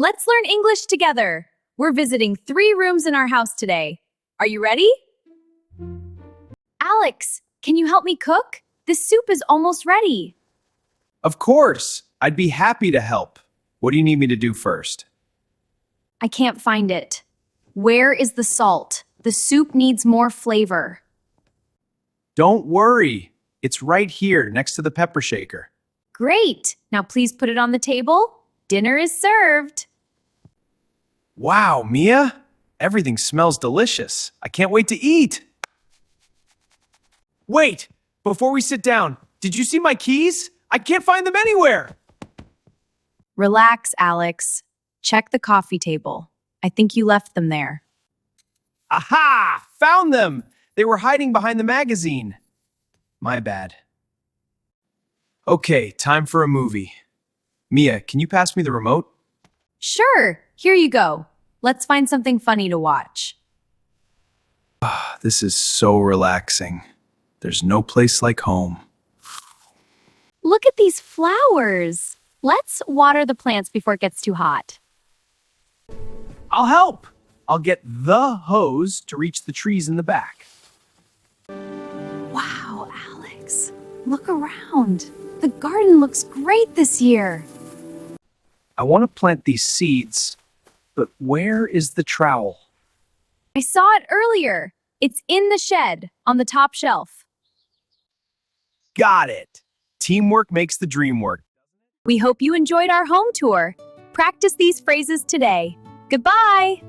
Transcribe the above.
Let's learn English together. We're visiting 3 rooms in our house today. Are you ready? Alex, can you help me cook? This soup is almost ready. Of course, I'd be happy to help. What do you need me to do first? I can't find it. Where is the salt? The soup needs more flavor. Don't worry. It's right here next to the pepper shaker. Great. Now please put it on the table. Dinner is served. Wow, Mia! Everything smells delicious. I can't wait to eat. Wait! Before we sit down, did you see my keys? I can't find them anywhere! Relax, Alex. Check the coffee table. I think you left them there. Aha! Found them! They were hiding behind the magazine. My bad. Okay, time for a movie. Mia, can you pass me the remote? Sure, here you go. Let's find something funny to watch. This is so relaxing. There's no place like home. Look at these flowers. Let's water the plants before it gets too hot. I'll help! I'll get the hose to reach the trees in the back. Wow, Alex. Look around. The garden looks great this year. I want to plant these seeds, but where is the trowel? I saw it earlier. It's in the shed on the top shelf. Got it! Teamwork makes the dream work. We hope you enjoyed our home tour. Practice these phrases today. Goodbye!